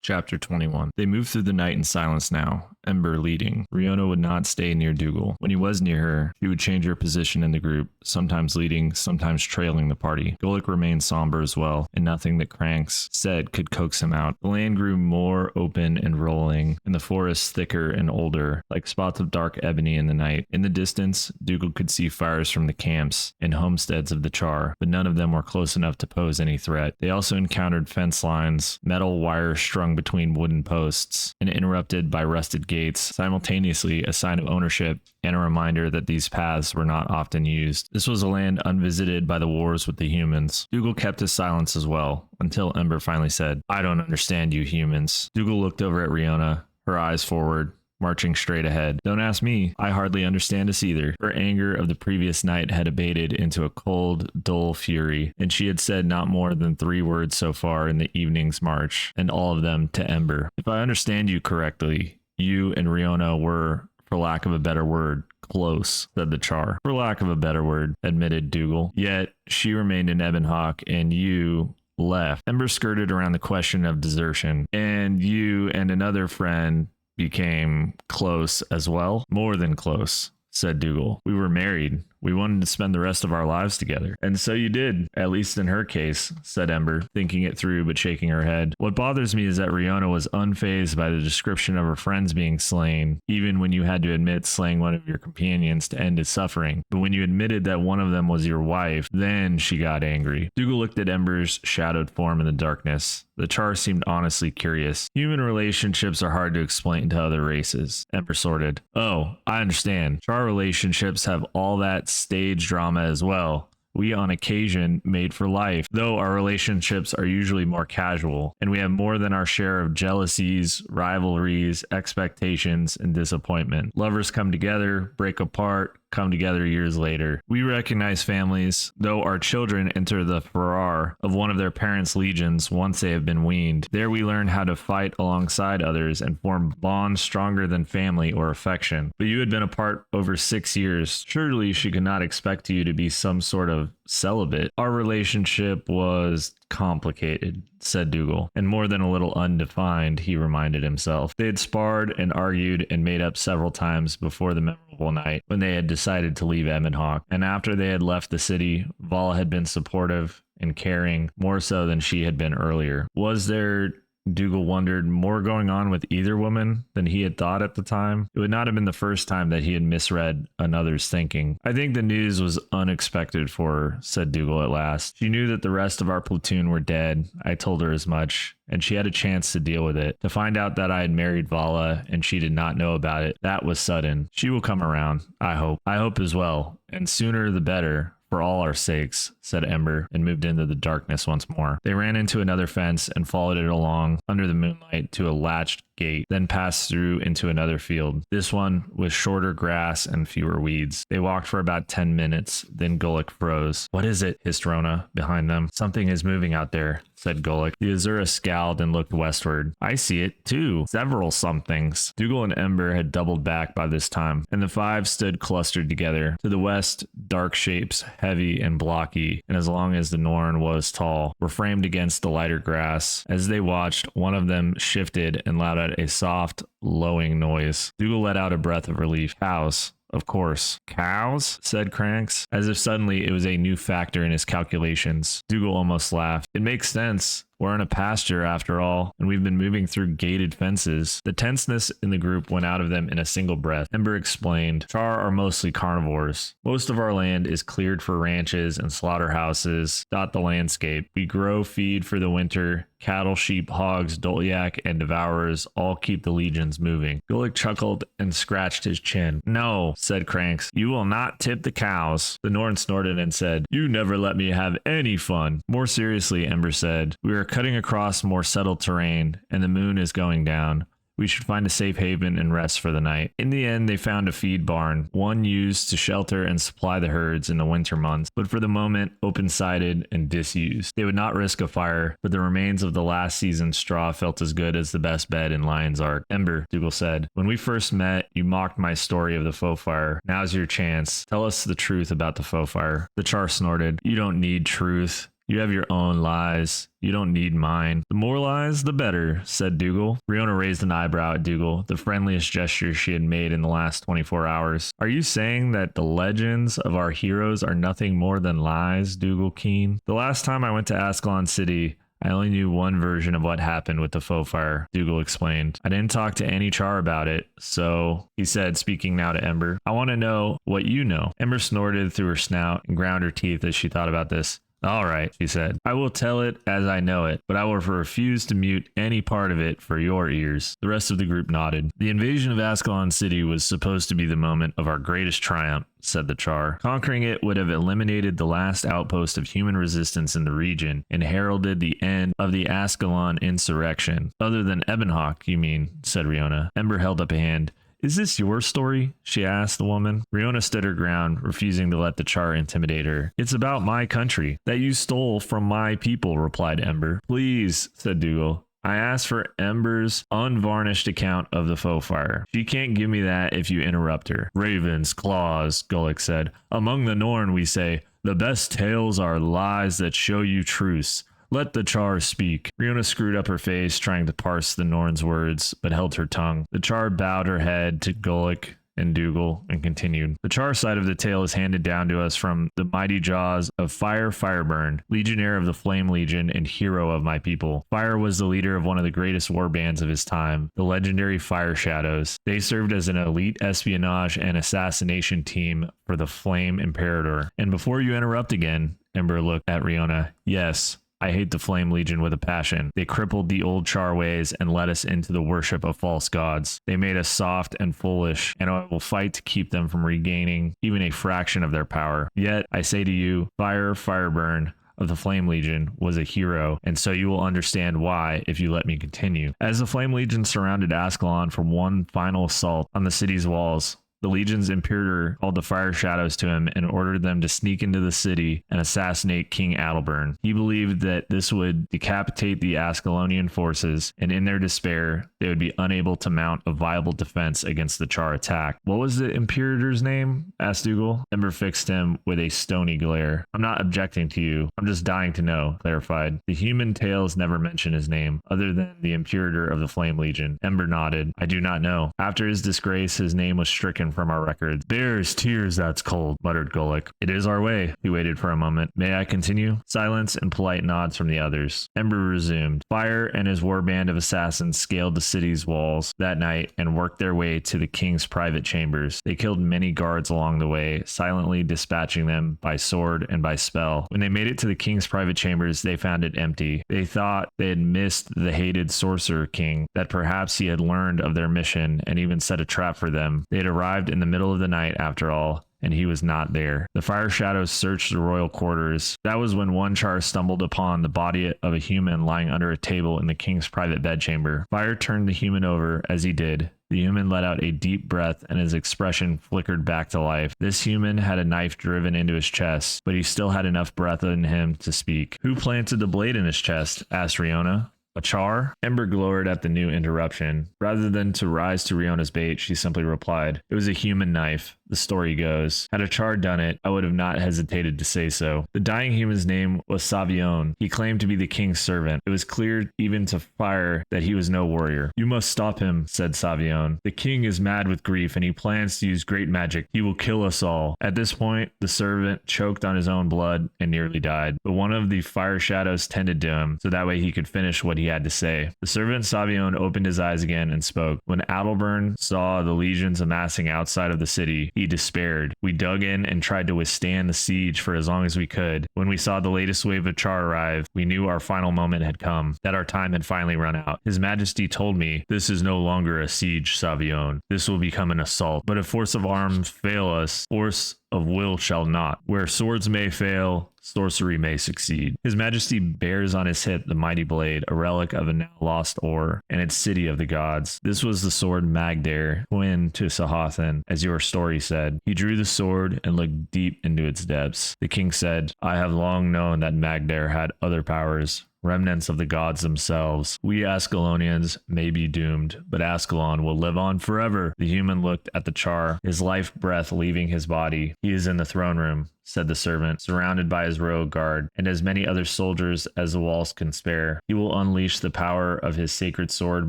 Chapter 21. They moved through the night in silence now, Ember leading. Riona would not stay near Dougal. When he was near her, she would change her position in the group, sometimes leading, sometimes trailing the party. Golik remained somber as well, and nothing that Cranks said could coax him out. The land grew more open and rolling, and the forest thicker and older, like spots of dark ebony in the night. In the distance, Dougal could see fires from the camps and homesteads of the Char, but none of them were close enough to pose any threat. They also encountered fence lines, metal wires strung between wooden posts, and interrupted by rusted gates, simultaneously a sign of ownership and a reminder that these paths were not often used. This was a land unvisited by the wars with the humans. Dougal kept his silence as well, until Ember finally said, "I don't understand you humans." Dougal looked over at Riona, her eyes forward, marching straight ahead. "Don't ask me. I hardly understand us either." Her anger of the previous night had abated into a cold, dull fury, and she had said not more than 3 words so far in the evening's march, and all of them to Ember. "If I understand you correctly, you and Riona were, for lack of a better word, close," said the Char. "For lack of a better word," admitted Dougal. "Yet she remained in Ebonhawk, and you left." Ember skirted around the question of desertion. "And you and another friend became close as well?" "More than close," said Dougal. "We were married. We wanted to spend the rest of our lives together." "And so you did, at least in her case," said Ember, thinking it through but shaking her head. "What bothers me is that Riona was unfazed by the description of her friends being slain, even when you had to admit slaying one of your companions to end his suffering. But when you admitted that one of them was your wife, then she got angry." Dougal looked at Ember's shadowed form in the darkness. The Char seemed honestly curious. "Human relationships are hard to explain to other races," Ember sorted. "Oh, I understand. Char relationships have all that stage drama as well. We on occasion made for life, though our relationships are usually more casual, and we have more than our share of jealousies, rivalries, expectations, and disappointment. Lovers come together, break apart, come together years later. We recognize families, though our children enter the furor of one of their parents' legions once they have been weaned. There we learn how to fight alongside others and form bonds stronger than family or affection. But you had been apart over 6 years. Surely she could not expect you to be some sort of celibate." "Our relationship was complicated," said Dougal, "and more than a little undefined," he reminded himself. They had sparred and argued and made up several times before the memorable night when they had decided to leave Ebonhawk, and after they had left the city, Vala had been supportive and caring, more so than she had been earlier. Was there, Dougal wondered, more going on with either woman than he had thought at the time? It would not have been the first time that he had misread another's thinking. "I think the news was unexpected for her," said Dougal at last. "She knew that the rest of our platoon were dead. I told her as much, and she had a chance to deal with it. To find out that I had married Vala and she did not know about it, that was sudden. She will come around, I hope. I hope as well, and sooner the better. For all our sakes," said Ember, and moved into the darkness once more. They ran into another fence and followed it along under the moonlight to a latched gate, then passed through into another field, this one with shorter grass and fewer weeds. They walked for about 10 minutes, then Golik froze. "What is it?" hissed Rona behind them. "Something is moving out there," said Golik. The Azura scowled and looked westward. "I see it, too. Several somethings." Dougal and Ember had doubled back by this time, and the 5 stood clustered together. To the west, dark shapes, heavy and blocky, and as long as the Norn was tall, were framed against the lighter grass. As they watched, one of them shifted and let out a soft, lowing noise. Dougal let out a breath of relief. "Cows. Of course." "Cows?" said Cranks, as if suddenly it was a new factor in his calculations. Dougal almost laughed. "It makes sense. We're in a pasture after all, and we've been moving through gated fences." The tenseness in the group went out of them in a single breath. Ember explained, "Char are mostly carnivores. Most of our land is cleared for ranches and slaughterhouses dot the landscape. We grow feed for the winter. Cattle, sheep, hogs, dolyak, and devourers all keep the legions moving." Golik chuckled and scratched his chin. "No," said Cranks, "you will not tip the cows." The Norn snorted and said, "You never let me have any fun." More seriously, Ember said, "We are cutting across more settled terrain, and the moon is going down. We should find a safe haven and rest for the night." In the end, they found a feed barn, one used to shelter and supply the herds in the winter months, but for the moment open-sided and disused. They would not risk a fire, but the remains of the last season's straw felt as good as the best bed in Lion's Ark. "Ember," Dougal said, "when we first met, you mocked my story of the faux fire. Now's your chance. Tell us the truth about the faux fire." The Char snorted. "You don't need truth. You have your own lies. You don't need mine. The more lies, the better, said Dougal. Riona raised an eyebrow at Dougal, the friendliest gesture she had made in the last 24 hours. Are you saying that the legends of our heroes are nothing more than lies, Dougal Keen? The last time I went to Ascalon City, I only knew one version of what happened with the faux fire, Dougal explained. I didn't talk to any Char about it, so, he said, speaking now to Ember, I want to know what you know. Ember snorted through her snout and ground her teeth as she thought about this. All right, she said. I will tell it as I know it, but I will refuse to mute any part of it for your ears. The rest of the group nodded. The invasion of Ascalon City was supposed to be the moment of our greatest triumph, said the Char. Conquering it would have eliminated the last outpost of human resistance in the region and heralded the end of the Ascalon insurrection. Other than Ebonhawk, you mean, said Riona. Ember held up a hand. Is this your story? She asked the woman. Riona stood her ground, refusing to let the Char intimidate her. It's about my country, that you stole from my people, replied Ember. Please, said Dougal. I asked for Ember's unvarnished account of the faux fire. She can't give me that if you interrupt her. Ravens, claws, Gulick said. Among the Norn, we say, the best tales are lies that show you truce. Let the Char speak. Riona screwed up her face, trying to parse the Norn's words, but held her tongue. The Char bowed her head to Gulick and Dougal and continued. The Char side of the tale is handed down to us from the mighty jaws of Fireburn, legionnaire of the Flame Legion and hero of my people. Fire was the leader of one of the greatest war bands of his time, the legendary Fire Shadows. They served as an elite espionage and assassination team for the Flame Imperator. And before you interrupt again, Ember looked at Riona. Yes, I hate the Flame Legion with a passion. They crippled the old Char ways and led us into the worship of false gods. They made us soft and foolish, and I will fight to keep them from regaining even a fraction of their power. Yet, I say to you, Fireburn of the Flame Legion was a hero, and so you will understand why if you let me continue. As the Flame Legion surrounded Ascalon for one final assault on the city's walls, the Legion's Imperator called the Fire Shadows to him and ordered them to sneak into the city and assassinate King Adalbern. He believed that this would decapitate the Ascalonian forces, and in their despair, they would be unable to mount a viable defense against the Char attack. What was the Imperator's name? Asked Dougal. Ember fixed him with a stony glare. I'm not objecting to you. I'm just dying to know, clarified. The human tales never mention his name, other than the Imperator of the Flame Legion. Ember nodded. I do not know. After his disgrace, his name was stricken from our records. Bears tears, that's cold, muttered Gulick. It is our way. He waited for a moment. May I continue? Silence and polite nods from the others. Ember resumed. Fire and his war band of assassins scaled the city's walls that night and worked their way to the king's private chambers. They killed many guards along the way, silently dispatching them by sword and by spell. When they made it to the king's private chambers, they found it empty. They thought they had missed the hated sorcerer king, that perhaps he had learned of their mission and even set a trap for them. They had arrived in the middle of the night after all, and he was not there. The Fire Shadows searched the royal quarters. That was when one Char stumbled upon the body of a human lying under a table in the king's private bedchamber. Fire turned the human over as he did. The human let out a deep breath and his expression flickered back to life. This human had a knife driven into his chest, but he still had enough breath in him to speak. Who planted the blade in his chest? Asked Riona. A Char? Ember glowered at the new interruption. Rather than to rise to Riona's bait, she simply replied, it was a human knife. The story goes. Had a Char done it, I would have not hesitated to say so. The dying human's name was Savion. He claimed to be the king's servant. It was clear even to Fire that he was no warrior. You must stop him, said Savion. The king is mad with grief and he plans to use great magic. He will kill us all. At this point, the servant choked on his own blood and nearly died. But one of the Fire Shadows tended to him, so that way he could finish what he had to say. The servant Savion opened his eyes again and spoke. When Adalbern saw the legions amassing outside of the city, he despaired. We dug in and tried to withstand the siege for as long as we could. When we saw the latest wave of Char arrive, we knew our final moment had come, that our time had finally run out. His Majesty told me, this is no longer a siege, Savion. This will become an assault. But if force of arms fail us, force of will shall not. Where swords may fail, sorcery may succeed. His Majesty bears on his hip the mighty blade, a relic of a now lost ore, and its city of the gods. This was the sword Magdare, twin to Sahathan, as your story said. He drew the sword and looked deep into its depths. The king said, I have long known that Magdare had other powers, remnants of the gods themselves. We Ascalonians may be doomed, but Ascalon will live on forever. The human looked at the char, his life breath leaving his body. He is in the throne room, said the servant, surrounded by his royal guard, and as many other soldiers as the walls can spare. He will unleash the power of his sacred sword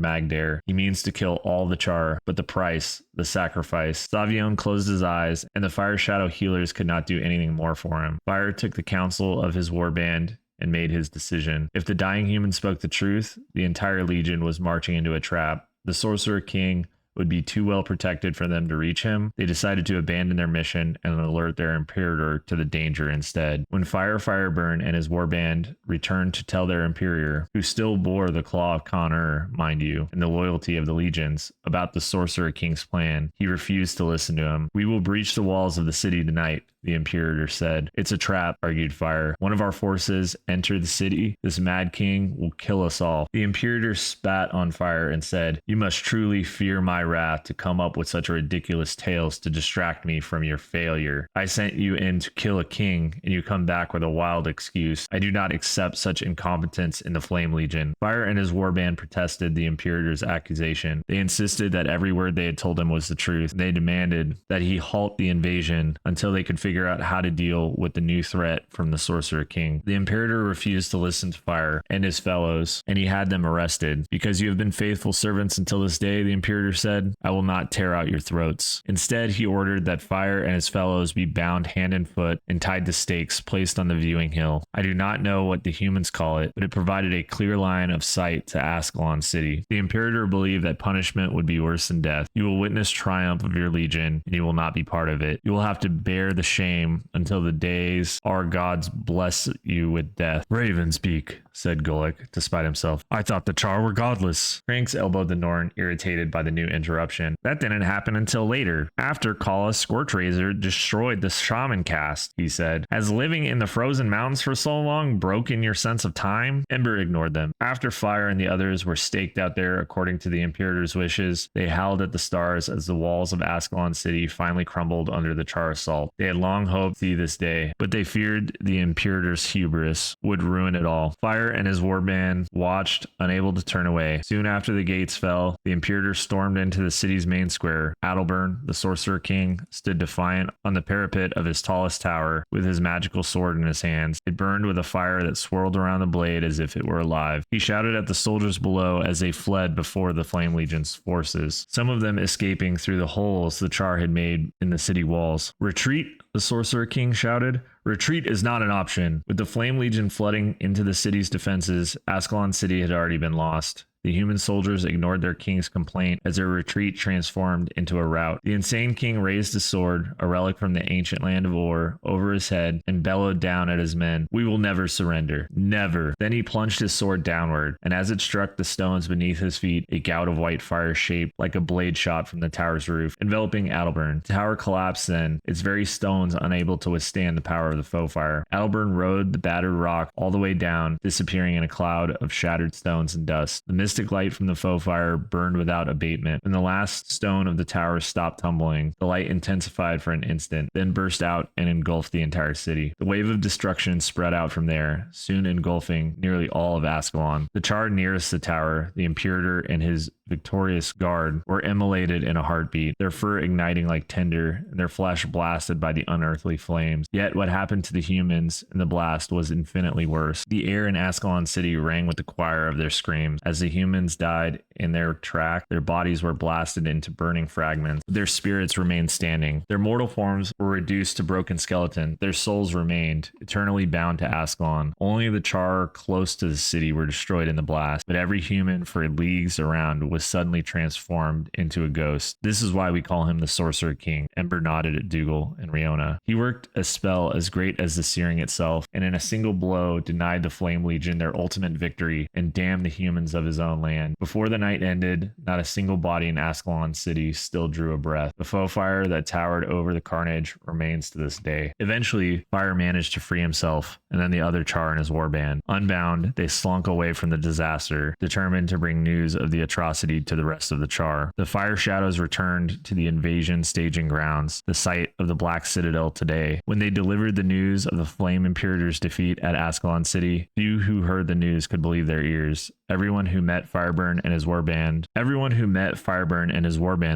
Magdare. He means to kill all the char, but the price, the sacrifice. Savion closed his eyes, and the fire shadow healers could not do anything more for him. Fire took the counsel of his warband and made his decision. If the dying human spoke the truth, the entire legion was marching into a trap. The sorcerer king would be too well protected for them to reach him. They decided to abandon their mission and alert their imperator to the danger instead. When Fireburn and his warband returned to tell their imperator, who still bore the claw of Connor, mind you, and the loyalty of the legions, about the sorcerer king's plan, he refused to listen to him. We will breach the walls of the city tonight, the imperator said. It's a trap, argued Fire. One of our forces entered the city. This mad king will kill us all. The imperator spat on Fire and said, you must truly fear my wrath to come up with such ridiculous tales to distract me from your failure. I sent you in to kill a king, and you come back with a wild excuse. I do not accept such incompetence in the Flame Legion. Fire and his warband protested the imperator's accusation. They insisted that every word they had told him was the truth. They demanded that he halt the invasion until they could figure out how to deal with the new threat from the Sorcerer King. The Imperator refused to listen to Fire and his fellows, and he had them arrested. Because you have been faithful servants until this day, the Imperator said, I will not tear out your throats. Instead, he ordered that Fire and his fellows be bound hand and foot and tied to stakes placed on the viewing hill. I do not know what the humans call it, but it provided a clear line of sight to Ascalon City. The Imperator believed that punishment would be worse than death. You will witness triumph of your legion, and you will not be part of it. You will have to bear the shame until the days our gods bless you with death. Ravenspeak, said Gulick, despite himself. I thought the Char were godless. Cranks elbowed the Norn, irritated by the new interruption. That didn't happen until later, after Kala Scorchrazor destroyed the shaman caste, he said. Has living in the frozen mountains for so long broken your sense of time? Ember ignored them. After Fire and the others were staked out there according to the Imperator's wishes, they howled at the stars as the walls of Ascalon City finally crumbled under the Char assault. They had long hoped to see this day, but they feared the Imperator's hubris would ruin it all. Fire and his warband watched, unable to turn away. Soon after the gates fell, the Imperator stormed into the city's main square. Adalbern, the Sorcerer King, stood defiant on the parapet of his tallest tower with his magical sword in his hands. It burned with a fire that swirled around the blade as if it were alive. He shouted at the soldiers below as they fled before the Flame Legion's forces, some of them escaping through the holes the Char had made in the city walls. Retreat, the Sorcerer King shouted. Retreat is not an option. With the Flame Legion flooding into the city's defenses, Ascalon City had already been lost. The human soldiers ignored their king's complaint as their retreat transformed into a rout. The insane king raised his sword, a relic from the ancient land of Or, over his head and bellowed down at his men. We will never surrender. Never. Then he plunged his sword downward, and as it struck the stones beneath his feet, a gout of white fire shaped like a blade shot from the tower's roof, enveloping Adalbern. The tower collapsed then, its very stones unable to withstand the power of the foe fire. Adalbern rode the battered rock all the way down, disappearing in a cloud of shattered stones and dust. The mystic light from the foe fire burned without abatement. When the last stone of the tower stopped tumbling, the light intensified for an instant, then burst out and engulfed the entire city. The wave of destruction spread out from there, soon engulfing nearly all of Ascalon. The Char nearest the tower, the Imperator and his victorious guard, were immolated in a heartbeat, their fur igniting like tinder, and their flesh blasted by the unearthly flames. Yet what happened to the humans in the blast was infinitely worse. The air in Ascalon City rang with the choir of their screams. As the humans died in their track, their bodies were blasted into burning fragments. Their spirits remained standing. Their mortal forms were reduced to broken skeleton. Their souls remained, eternally bound to Ascalon. Only the Char close to the city were destroyed in the blast, but every human for leagues around was suddenly transformed into a ghost. This is why we call him the Sorcerer King. Ember nodded at Dougal and Riona. He worked a spell as great as the searing itself, and in a single blow denied the Flame Legion their ultimate victory and damned the humans of his own own land. Before the night ended, not a single body in Ascalon city still drew a breath. The foe fire that towered over the carnage remains to this day. Eventually, Fire managed to free himself, and then the other Char and his warband. Unbound, they slunk away from the disaster, determined to bring news of the atrocity to the rest of the Char. The Fire Shadows returned to the invasion staging grounds, the site of the Black Citadel today. When they delivered the news of the Flame Imperator's defeat at Ascalon City, few who heard the news could believe their ears. Everyone who met Fireburn and his warband,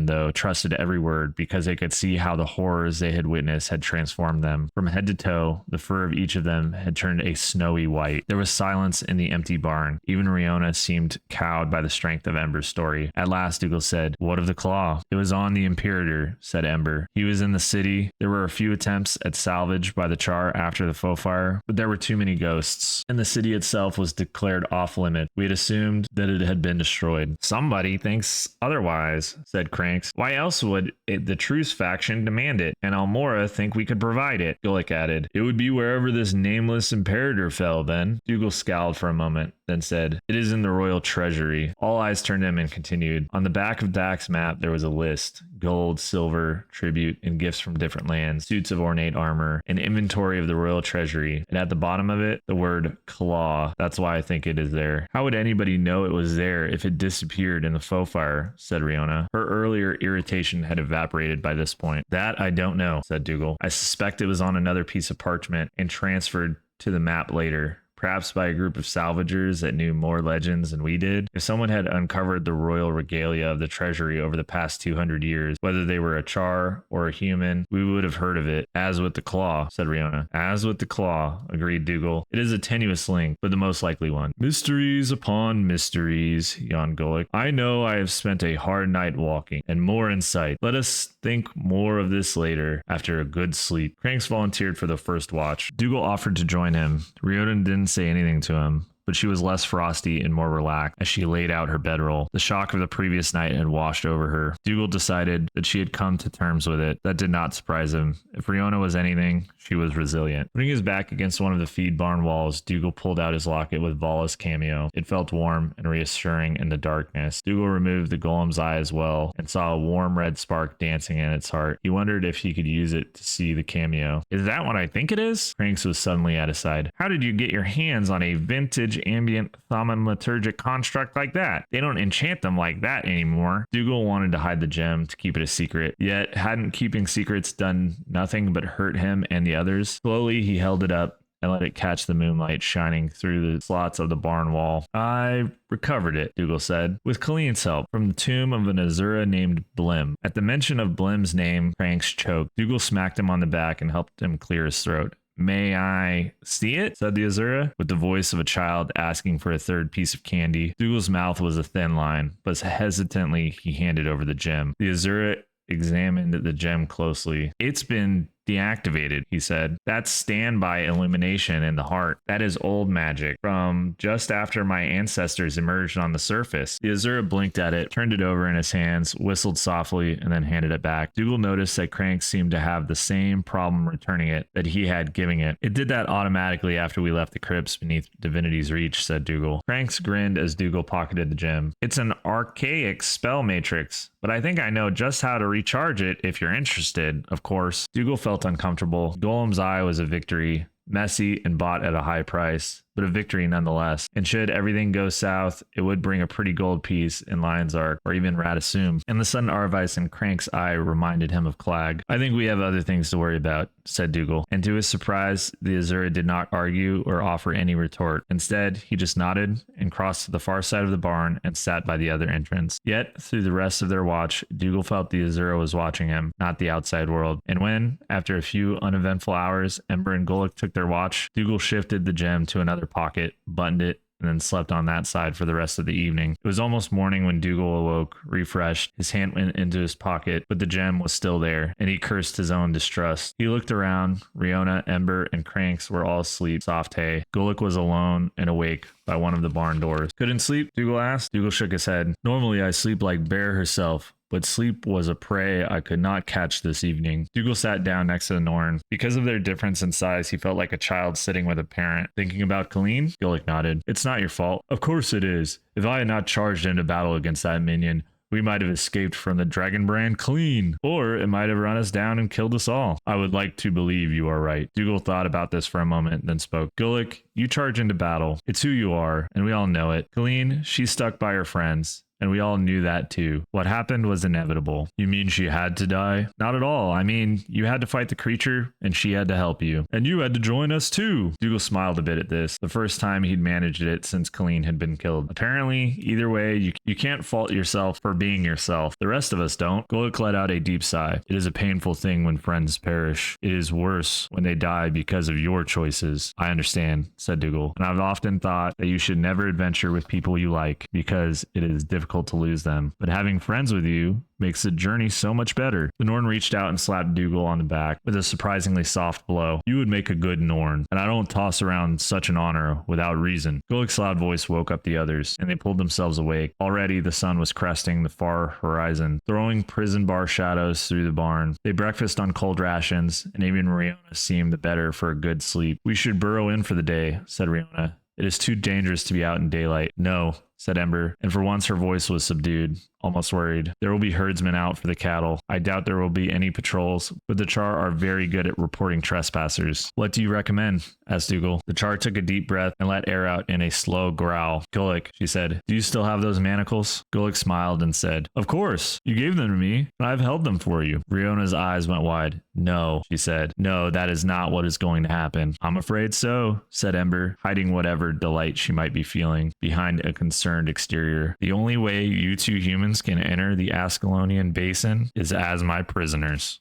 though, trusted every word because they could see how the horrors they had witnessed had transformed them. From head to toe, the fur of each of them had turned a snowy white. There was silence in the empty barn. Even Riona seemed cowed by the strength of Ember's story. At last, Dougal said, "What of the claw?" "It was on the Imperator," said Ember. "He was in the city. There were a few attempts at salvage by the Char after the foe fire, but there were too many ghosts, and the city itself was declared off-limit. We had assumed that it had been destroyed." "Somebody thinks otherwise," said Cranks. "Why else would the Truce faction demand it, and Almora think we could provide it?" Gulick added, "It would be wherever this nameless Imperator fell, then." Dougal scowled for a moment, then said, "It is in the royal treasury." All eyes turned to him and continued. On the back of Dak's map, there was a list: gold, silver, tribute, and gifts from different lands, suits of ornate armor, an inventory of the royal treasury, and at the bottom of it, the word claw. "That's why I think it is there." "How would anybody know it was there if it disappeared in the foe fire?" said Riona. Her earlier irritation had evaporated by this point. "That I don't know," said Dougal. "I suspect it was on another piece of parchment and transferred to the map later. Perhaps by a group of salvagers that knew more legends than we did. If someone had uncovered the royal regalia of the treasury over the past 200 years, whether they were a Char or a human, we would have heard of it. As with the claw," said Riona. "As with the claw," agreed Dougal. "It is a tenuous link, but the most likely one." "Mysteries upon mysteries," yawned Gulick. "I know I have spent a hard night walking, and more in sight. Let us think more of this later, after a good sleep." Cranks volunteered for the first watch. Dougal offered to join him. Riona didn't say anything to him, but she was less frosty and more relaxed as she laid out her bedroll. The shock of the previous night had washed over her. Dougal decided that she had come to terms with it. That did not surprise him. If Riona was anything, she was resilient. Putting his back against one of the feed barn walls, Dougal pulled out his locket with Vala's cameo. It felt warm and reassuring in the darkness. Dougal removed the golem's eye as well and saw a warm red spark dancing in its heart. He wondered if he could use it to see the cameo. "Is that what I think it is?" Cranks was suddenly at his side. "How did you get your hands on a vintage ambient thaumaturgic construct like that? They don't enchant them like that anymore." Dougal wanted to hide the gem to keep it a secret, yet hadn't keeping secrets done nothing but hurt him and the others? Slowly he held it up and let it catch the moonlight shining through the slots of the barn wall. "I recovered it," Dougal said, "with Colleen's help, from the tomb of an Azura named Blim." At the mention of Blim's name, Cranks choked. Dougal smacked him on the back and helped him clear his throat. "May I see it?" said the Azura, with the voice of a child asking for a third piece of candy. Dougal's mouth was a thin line, but hesitantly he handed over the gem. The Azura examined the gem closely. "It's been deactivated," he said. "That's standby illumination in the heart. That is old magic from just after my ancestors emerged on the surface." The Azura blinked at it, turned it over in his hands, whistled softly, and then handed it back. Dougal noticed that Cranks seemed to have the same problem returning it that he had giving it. "It did that automatically after we left the crypts beneath Divinity's reach," said Dougal. Cranks grinned as Dougal pocketed the gem. "It's an archaic spell matrix, but I think I know just how to recharge it if you're interested, of course." Dougal felt uncomfortable. Golem's eye was a victory, messy and bought at a high price, but a victory nonetheless. And should everything go south, it would bring a pretty gold piece in Lion's Arc, or even Radasum. And the sudden Arvice in Crank's eye reminded him of Clag. "I think we have other things to worry about," said Dougal. And to his surprise, the Azura did not argue or offer any retort. Instead, he just nodded and crossed to the far side of the barn and sat by the other entrance. Yet, through the rest of their watch, Dougal felt the Azura was watching him, not the outside world. And when, after a few uneventful hours, Ember and Gulick took their watch, Dougal shifted the gem to another pocket, buttoned it, and then slept on that side for the rest of the evening. It was almost morning when Dougal awoke, refreshed. His hand went into his pocket, but the gem was still there, and he cursed his own distrust. He looked around. Riona, Ember, and Cranks were all asleep, soft hay. Gulick was alone and awake by one of the barn doors. "Couldn't sleep?" Dougal asked. Dougal shook his head. "Normally I sleep like Bear herself, but sleep was a prey I could not catch this evening. Dougal sat down next to the Norn. Because of their difference in size, he felt like a child sitting with a parent. Thinking about Colleen? Gillick nodded. It's not your fault. Of course it is. If I had not charged into battle against that minion, we might have escaped from the dragon brand clean, or it might have run us down and killed us all. I would like to believe you are right. Dougal thought about this for a moment, then spoke. Gillick, you charge into battle. It's who you are, and we all know it. Colleen, she's stuck by her friends. And we all knew that too. What happened was inevitable. You mean she had to die? Not at all. I mean, you had to fight the creature, and she had to help you. And you had to join us too. Dougal smiled a bit at this, the first time he'd managed it since Colleen had been killed. Apparently, either way, you can't fault yourself for being yourself. The rest of us don't. Golic let out a deep sigh. It is a painful thing when friends perish. It is worse when they die because of your choices. I understand, said Dougal. And I've often thought that you should never adventure with people you like, because it is difficult to lose them. But having friends with you makes the journey so much better. The Norn reached out and slapped Dougal on the back with a surprisingly soft blow. You would make a good Norn, and I don't toss around such an honor without reason. Golic's loud voice woke up the others, and they pulled themselves awake. Already the sun was cresting the far horizon, throwing prison bar shadows through the barn. They breakfast on cold rations, and even Riona seemed the better for a good sleep. We should burrow in for the day, said Riona. It is too dangerous to be out in daylight. No, said Ember, and for once her voice was subdued, almost worried. There will be herdsmen out for the cattle. I doubt there will be any patrols, but the Char are very good at reporting trespassers. What do you recommend? Asked Dougal. The Char took a deep breath and let air out in a slow growl. Golic, she said, do you still have those manacles? Golic smiled and said, of course. You gave them to me, and I've held them for you. Riona's eyes went wide. No, she said. No, that is not what is going to happen. I'm afraid so, said Ember, hiding whatever delight she might be feeling behind a concerned exterior. The only way you two humans can enter the Ascalonian basin is as my prisoners.